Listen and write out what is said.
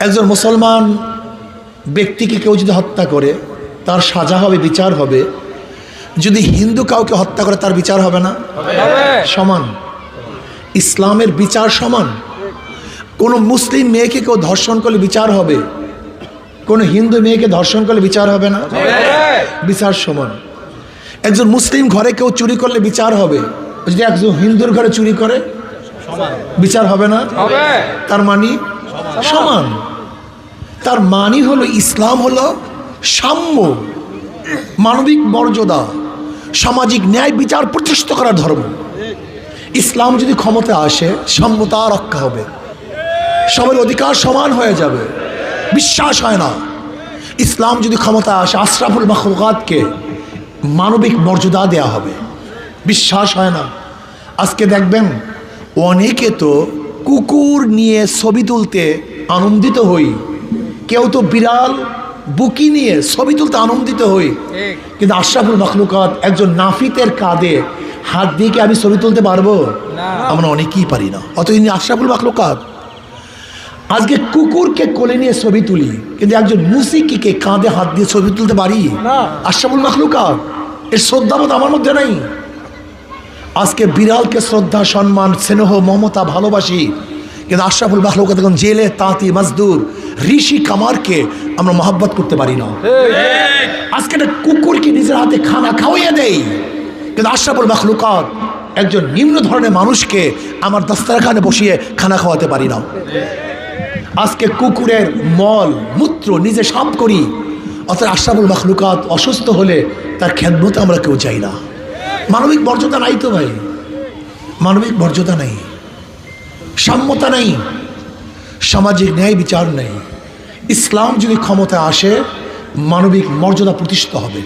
একজন মুসলমান ব্যক্তিকে কেউ যদি হত্যা করে তার সাজা হবে, বিচার হবে। যদি হিন্দু কাউকে হত্যা করে তার বিচার হবে না? সমান। ইসলামের বিচার সমান। কোনো মুসলিম মেয়েকে কেউ ধর্ষণ করলে বিচার হবে, কোনো হিন্দু মেয়েকে ধর্ষণ করলে বিচার হবে না? বিচার সমান। একজন মুসলিম ঘরে কেউ চুরি করলে বিচার হবে, যদি একজন হিন্দুর ঘরে চুরি করে বিচার হবে না? তার মানে সমান। তার মানে হলো ইসলাম হলো সাম্য, মানবিক মর্যাদা, সামাজিক ন্যায় বিচার প্রতিষ্ঠা করার ধর্ম। ইসলাম যদি ক্ষমতা আসে সাম্যতা রক্ষা হবে, সবার অধিকার সমান হয়ে যাবে। বিশ্বাস হয় না। ইসলাম যদি ক্ষমতা আসে আশরাফুল মাখলুকাতকে মানবিক মর্যাদা দেয়া হবে। বিশ্বাস হয় না। আজকে দেখবেন অনেকে তো কুকুর নিয়ে ছবি তুলতে আনন্দিত হই, কেউ তো বিড়াল বুকি নিয়ে ছবি তুলতে আনন্দিত হই, কিন্তু আশরাফুল মাখলুকাত একজন নাফিতের কাঁধে হাত দিয়ে কি আমি ছবি তুলতে পারবো? আমরা অনেকেই পারি না। অত ইনি আশরাফুল মাখলুকাত। আজকে কুকুরকে কোলে নিয়ে ছবি তুলি, কিন্তু একজন মুসিকিকে কাঁধে হাত দিয়ে ছবি তুলতে পারি? আশরাফুল মাখলুকাত। এর শ্রদ্ধাবোধ আমার মধ্যে নাই। আজকে বিড়ালকে শ্রদ্ধা, সম্মান, স্নেহ, মমতা, ভালোবাসি, কিন্তু আশরাফুল মাখলুকাত এখন জেলে তাঁতি মজদুর ঋষি কামারকে আমরা মহব্বত করতে পারি না। আজকে একটা কুকুরকে নিজের হাতে খানা খাওয়াইয়া দেয়, কিন্তু আশরাফুল মাখলুকাত একজন নিম্ন ধরনের মানুষকে আমার দস্তরখানে বসিয়ে খানা খাওয়াতে পারি না। আজকে কুকুরের মল মূত্র নিজে সাফ করি, অর্থাৎ আশরাফুল মাখলুকাত অসুস্থ হলে তার খেদমতে আমরা কেউ চাই না। মানবিক মর্যাদা নাই তো ভাই, মানবিক মর্যাদা নেই, সাম্যতা নেই, সামাজিক ন্যায় বিচার নেই। ইসলাম যদি ক্ষমতায় আসে মানবিক মর্যাদা প্রতিষ্ঠিত হবে।